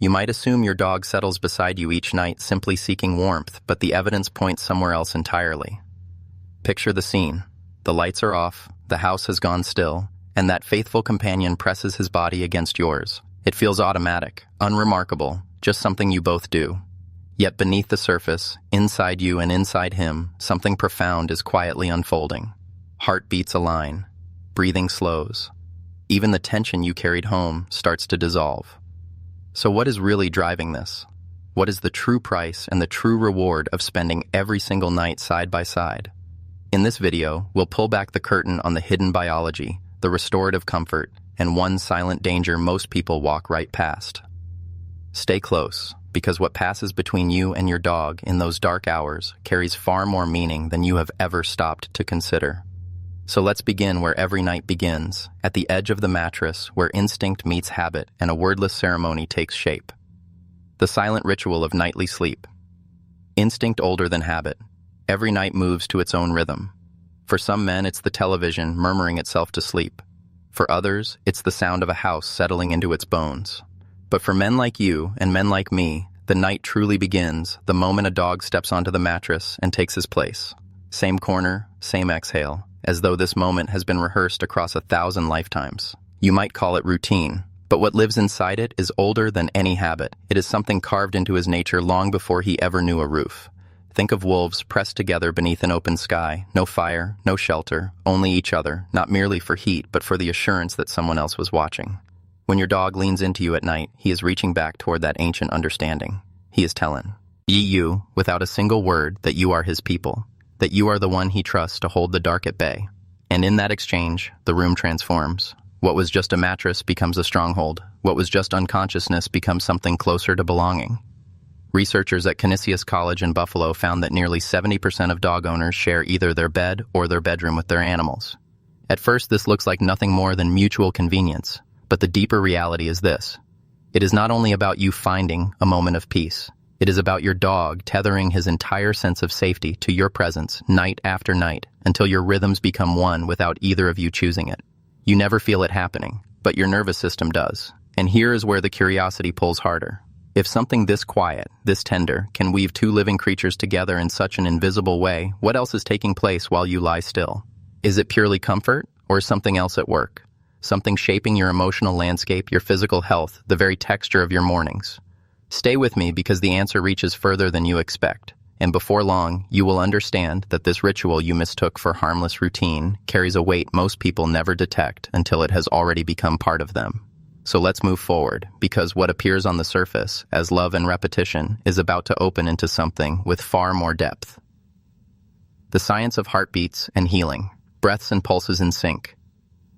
You might assume your dog settles beside you each night simply seeking warmth, but the evidence points somewhere else entirely. Picture the scene. The lights are off, the house has gone still, and that faithful companion presses his body against yours. It feels automatic, unremarkable, just something you both do. Yet beneath the surface, inside you and inside him, something profound is quietly unfolding. Heartbeats align. Breathing slows. Even the tension you carried home starts to dissolve. So what is really driving this? What is the true price and the true reward of spending every single night side by side? In this video, we'll pull back the curtain on the hidden biology, the restorative comfort, and one silent danger most people walk right past. Stay close, because what passes between you and your dog in those dark hours carries far more meaning than you have ever stopped to consider. So let's begin where every night begins, at the edge of the mattress where instinct meets habit and a wordless ceremony takes shape. The silent ritual of nightly sleep. Instinct older than habit. Every night moves to its own rhythm. For some men, it's the television murmuring itself to sleep. For others, it's the sound of a house settling into its bones. But for men like you and men like me, the night truly begins the moment a dog steps onto the mattress and takes his place. Same corner, same exhale, as though this moment has been rehearsed across 1,000 lifetimes. You might call it routine, but what lives inside it is older than any habit. It is something carved into his nature long before he ever knew a roof. Think of wolves pressed together beneath an open sky. No fire, no shelter, only each other, not merely for heat, but for the assurance that someone else was watching. When your dog leans into you at night, he is reaching back toward that ancient understanding. He is telling you, without a single word, that you are his people, that you are the one he trusts to hold the dark at bay. And in that exchange, the room transforms. What was just a mattress becomes a stronghold. What was just unconsciousness becomes something closer to belonging. Researchers at Canisius College in Buffalo found that nearly 70% of dog owners share either their bed or their bedroom with their animals. At first, this looks like nothing more than mutual convenience, but the deeper reality is this. It is not only about you finding a moment of peace. It is about your dog tethering his entire sense of safety to your presence night after night until your rhythms become one without either of you choosing it. You never feel it happening, but your nervous system does. And here is where the curiosity pulls harder. If something this quiet, this tender, can weave two living creatures together in such an invisible way, what else is taking place while you lie still? Is it purely comfort, or is something else at work? Something shaping your emotional landscape, your physical health, the very texture of your mornings? Stay with me because the answer reaches further than you expect, and before long, you will understand that this ritual you mistook for harmless routine carries a weight most people never detect until it has already become part of them. So let's move forward, because what appears on the surface as love and repetition is about to open into something with far more depth. The science of heartbeats and healing, breaths and pulses in sync.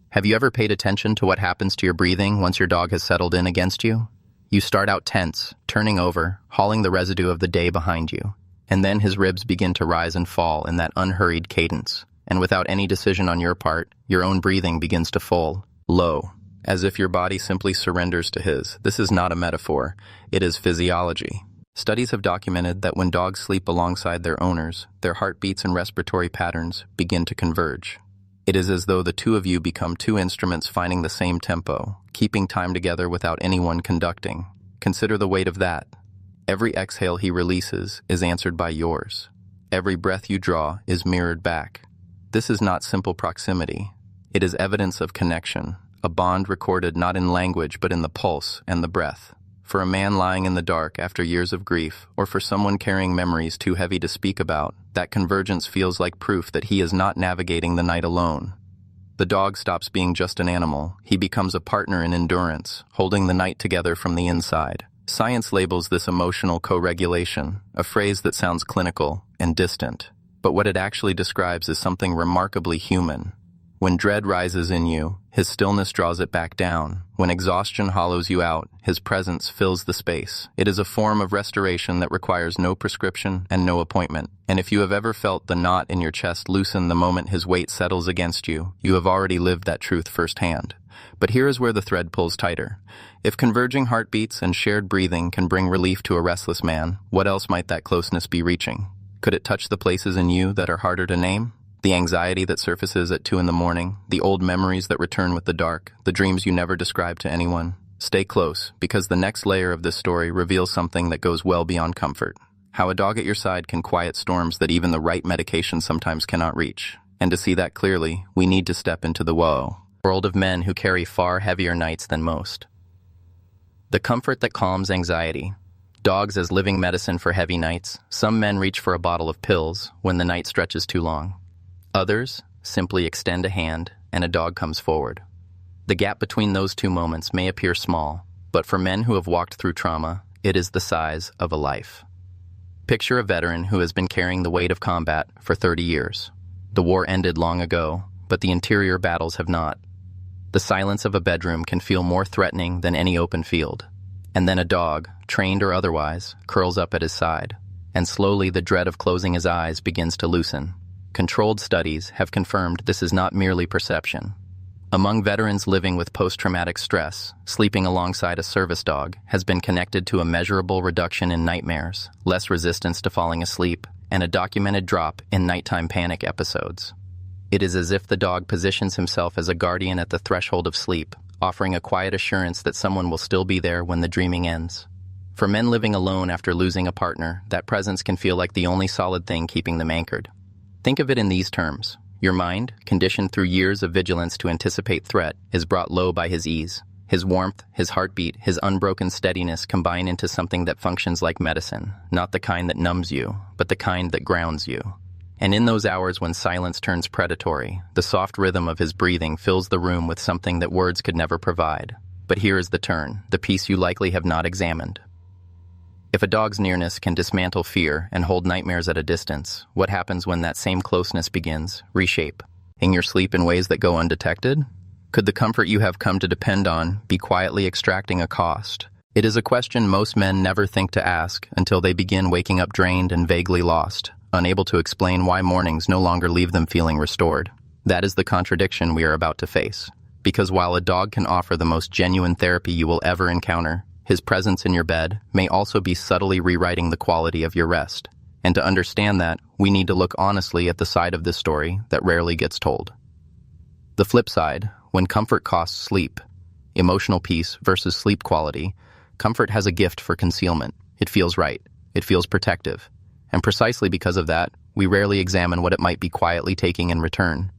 Have you ever paid attention to what happens to your breathing once your dog has settled in against you? You start out tense, turning over, hauling the residue of the day behind you, and then his ribs begin to rise and fall in that unhurried cadence, and without any decision on your part, your own breathing begins to fall, low, as if your body simply surrenders to his. This is not a metaphor, it is physiology. Studies have documented that when dogs sleep alongside their owners, their heartbeats and respiratory patterns begin to converge. It is as though the two of you become two instruments finding the same tempo, keeping time together without anyone conducting. Consider the weight of that. Every exhale he releases is answered by yours. Every breath you draw is mirrored back. This is not simple proximity. It is evidence of connection, a bond recorded not in language but in the pulse and the breath. For a man lying in the dark after years of grief, or for someone carrying memories too heavy to speak about, that convergence feels like proof that he is not navigating the night alone. The dog stops being just an animal. He becomes a partner in endurance, holding the night together from the inside. Science labels this emotional co-regulation, a phrase that sounds clinical and distant. But what it actually describes is something remarkably human. When dread rises in you, his stillness draws it back down. When exhaustion hollows you out, his presence fills the space. It is a form of restoration that requires no prescription and no appointment. And if you have ever felt the knot in your chest loosen the moment his weight settles against you, you have already lived that truth firsthand. But here is where the thread pulls tighter. If converging heartbeats and shared breathing can bring relief to a restless man, what else might that closeness be reaching? Could it touch the places in you that are harder to name? The anxiety that surfaces at 2 a.m, the old memories that return with the dark, the dreams you never described to anyone. Stay close, because the next layer of this story reveals something that goes well beyond comfort. How a dog at your side can quiet storms that even the right medication sometimes cannot reach. And to see that clearly, we need to step into the world of men who carry far heavier nights than most. The comfort that calms anxiety. Dogs as living medicine for heavy nights. Some men reach for a bottle of pills when the night stretches too long. Others simply extend a hand and a dog comes forward. The gap between those two moments may appear small, but for men who have walked through trauma, it is the size of a life. Picture a veteran who has been carrying the weight of combat for 30 years. The war ended long ago, but the interior battles have not. The silence of a bedroom can feel more threatening than any open field. And then a dog, trained or otherwise, curls up at his side, and slowly the dread of closing his eyes begins to loosen. Controlled studies have confirmed this is not merely perception. Among veterans living with post-traumatic stress, sleeping alongside a service dog has been connected to a measurable reduction in nightmares, less resistance to falling asleep, and a documented drop in nighttime panic episodes. It is as if the dog positions himself as a guardian at the threshold of sleep, offering a quiet assurance that someone will still be there when the dreaming ends. For men living alone after losing a partner, that presence can feel like the only solid thing keeping them anchored. Think of it in these terms. Your mind, conditioned through years of vigilance to anticipate threat, is brought low by his ease. His warmth, his heartbeat, his unbroken steadiness combine into something that functions like medicine, not the kind that numbs you, but the kind that grounds you. And in those hours when silence turns predatory, the soft rhythm of his breathing fills the room with something that words could never provide. But here is the turn, the piece you likely have not examined. If a dog's nearness can dismantle fear and hold nightmares at a distance, what happens when that same closeness begins, reshape, in your sleep in ways that go undetected? Could the comfort you have come to depend on be quietly extracting a cost? It is a question most men never think to ask until they begin waking up drained and vaguely lost, unable to explain why mornings no longer leave them feeling restored. That is the contradiction we are about to face. Because while a dog can offer the most genuine therapy you will ever encounter, his presence in your bed may also be subtly rewriting the quality of your rest. And to understand that, we need to look honestly at the side of this story that rarely gets told. The flip side, when comfort costs sleep, emotional peace versus sleep quality, comfort has a gift for concealment. It feels right. It feels protective. And precisely because of that, we rarely examine what it might be quietly taking in return.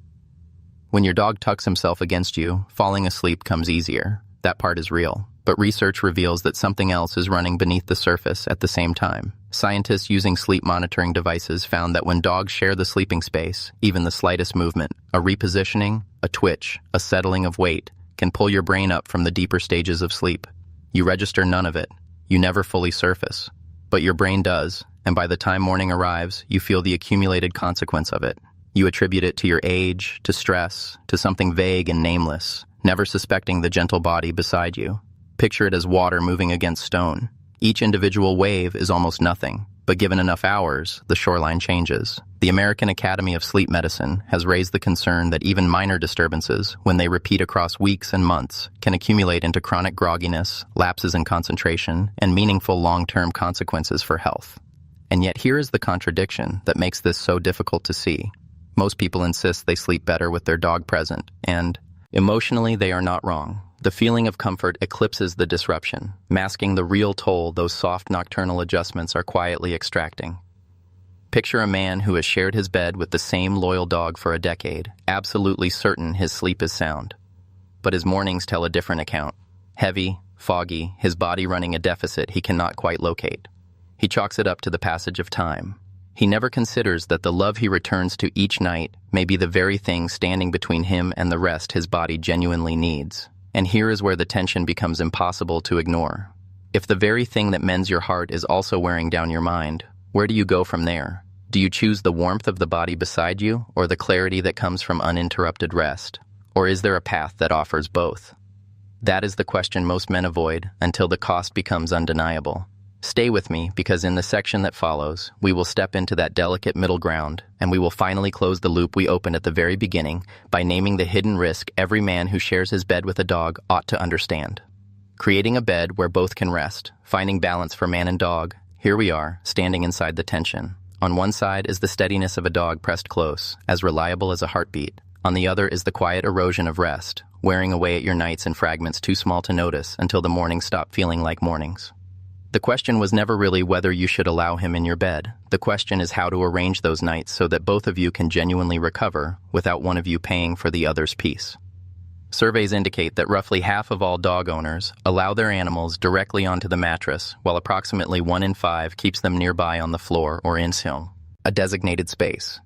When your dog tucks himself against you, falling asleep comes easier. That part is real. But research reveals that something else is running beneath the surface at the same time. Scientists using sleep monitoring devices found that when dogs share the sleeping space, even the slightest movement, a repositioning, a twitch, a settling of weight, can pull your brain up from the deeper stages of sleep. You register none of it. You never fully surface. But your brain does, and by the time morning arrives, you feel the accumulated consequence of it. You attribute it to your age, to stress, to something vague and nameless, never suspecting the gentle body beside you. Picture it as water moving against stone. Each individual wave is almost nothing, but given enough hours, the shoreline changes. The American Academy of Sleep Medicine has raised the concern that even minor disturbances, when they repeat across weeks and months, can accumulate into chronic grogginess, lapses in concentration, and meaningful long-term consequences for health. And yet here is the contradiction that makes this so difficult to see. Most people insist they sleep better with their dog present, and emotionally they are not wrong. The feeling of comfort eclipses the disruption, masking the real toll those soft nocturnal adjustments are quietly extracting. Picture a man who has shared his bed with the same loyal dog for a decade, absolutely certain his sleep is sound. But his mornings tell a different account. Heavy, foggy, his body running a deficit he cannot quite locate. He chalks it up to the passage of time. He never considers that the love he returns to each night may be the very thing standing between him and the rest his body genuinely needs. And here is where the tension becomes impossible to ignore. If the very thing that mends your heart is also wearing down your mind, where do you go from there? Do you choose the warmth of the body beside you, or the clarity that comes from uninterrupted rest? Or is there a path that offers both? That is the question most men avoid until the cost becomes undeniable. Stay with me, because in the section that follows, we will step into that delicate middle ground, and we will finally close the loop we opened at the very beginning by naming the hidden risk every man who shares his bed with a dog ought to understand. Creating a bed where both can rest, finding balance for man and dog, here we are, standing inside the tension. On one side is the steadiness of a dog pressed close, as reliable as a heartbeat. On the other is the quiet erosion of rest, wearing away at your nights in fragments too small to notice until the mornings stop feeling like mornings. The question was never really whether you should allow him in your bed. The question is how to arrange those nights so that both of you can genuinely recover without one of you paying for the other's peace. Surveys indicate that roughly half of all dog owners allow their animals directly onto the mattress, while approximately 1 in 5 keeps them nearby on the floor or in a designated space.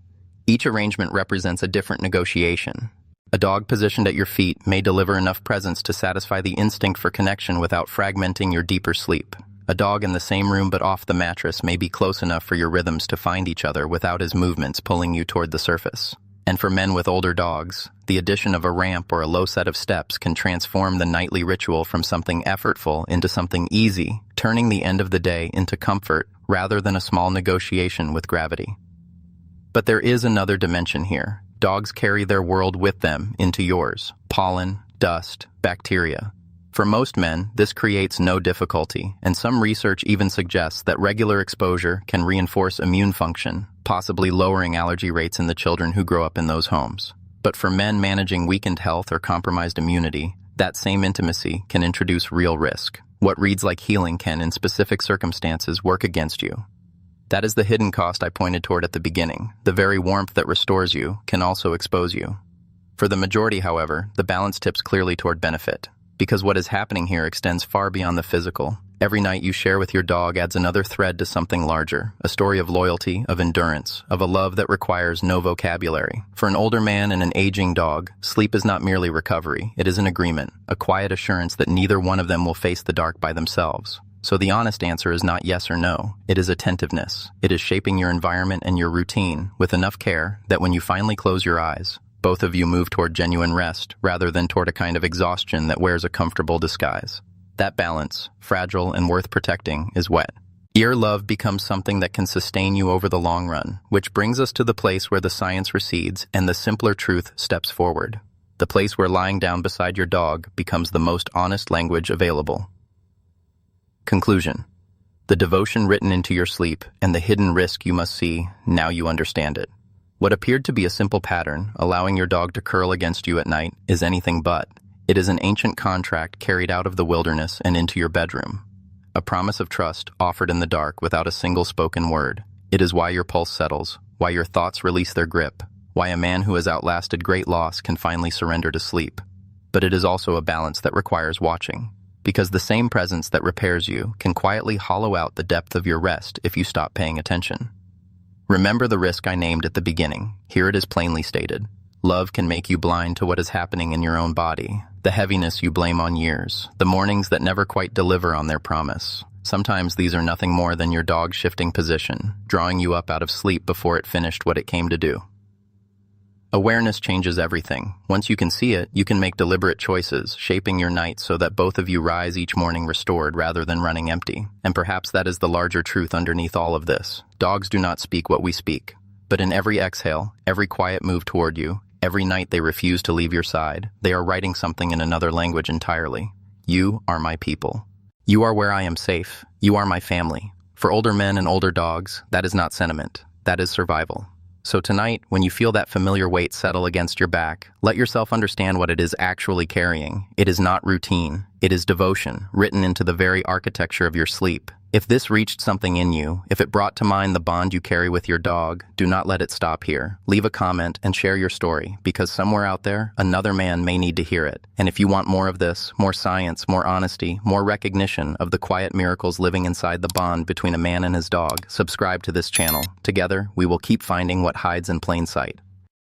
Each arrangement represents a different negotiation. A dog positioned at your feet may deliver enough presence to satisfy the instinct for connection without fragmenting your deeper sleep. A dog in the same room but off the mattress may be close enough for your rhythms to find each other without his movements pulling you toward the surface. And for men with older dogs, the addition of a ramp or a low set of steps can transform the nightly ritual from something effortful into something easy, turning the end of the day into comfort rather than a small negotiation with gravity. But there is another dimension here. Dogs carry their world with them into yours. Pollen, dust, bacteria. For most men, this creates no difficulty, and some research even suggests that regular exposure can reinforce immune function, possibly lowering allergy rates in the children who grow up in those homes. But for men managing weakened health or compromised immunity, that same intimacy can introduce real risk. What reads like healing can, in specific circumstances, work against you. That is the hidden cost I pointed toward at the beginning. The very warmth that restores you can also expose you. For the majority, however, the balance tips clearly toward benefit. Because what is happening here extends far beyond the physical. Every night you share with your dog adds another thread to something larger, a story of loyalty, of endurance, of a love that requires no vocabulary. For an older man and an aging dog, sleep is not merely recovery, it is an agreement, a quiet assurance that neither one of them will face the dark by themselves. So the honest answer is not yes or no, it is attentiveness. It is shaping your environment and your routine with enough care that when you finally close your eyes, both of you move toward genuine rest rather than toward a kind of exhaustion that wears a comfortable disguise. That balance, fragile and worth protecting, is wet. Ear love becomes something that can sustain you over the long run, which brings us to the place where the science recedes and the simpler truth steps forward. The place where lying down beside your dog becomes the most honest language available. Conclusion. The devotion written into your sleep and the hidden risk you must see, now you understand it. What appeared to be a simple pattern, allowing your dog to curl against you at night, is anything but. It is an ancient contract carried out of the wilderness and into your bedroom. A promise of trust offered in the dark without a single spoken word. It is why your pulse settles, why your thoughts release their grip, why a man who has outlasted great loss can finally surrender to sleep. But it is also a balance that requires watching. Because the same presence that repairs you can quietly hollow out the depth of your rest if you stop paying attention. Remember the risk I named at the beginning. Here it is plainly stated. Love can make you blind to what is happening in your own body, the heaviness you blame on years, the mornings that never quite deliver on their promise. Sometimes these are nothing more than your dog shifting position, drawing you up out of sleep before it finished what it came to do. Awareness changes everything. Once you can see it, you can make deliberate choices, shaping your night so that both of you rise each morning restored rather than running empty. And perhaps that is the larger truth underneath all of this. Dogs do not speak what we speak. But in every exhale, every quiet move toward you, every night they refuse to leave your side, they are writing something in another language entirely. You are my people. You are where I am safe. You are my family. For older men and older dogs, that is not sentiment. That is survival. So tonight, when you feel that familiar weight settle against your back, let yourself understand what it is actually carrying. It is not routine. It is devotion, written into the very architecture of your sleep. If this reached something in you, if it brought to mind the bond you carry with your dog, do not let it stop here. Leave a comment and share your story, because somewhere out there, another man may need to hear it. And if you want more of this, more science, more honesty, more recognition of the quiet miracles living inside the bond between a man and his dog, subscribe to this channel. Together, we will keep finding what hides in plain sight.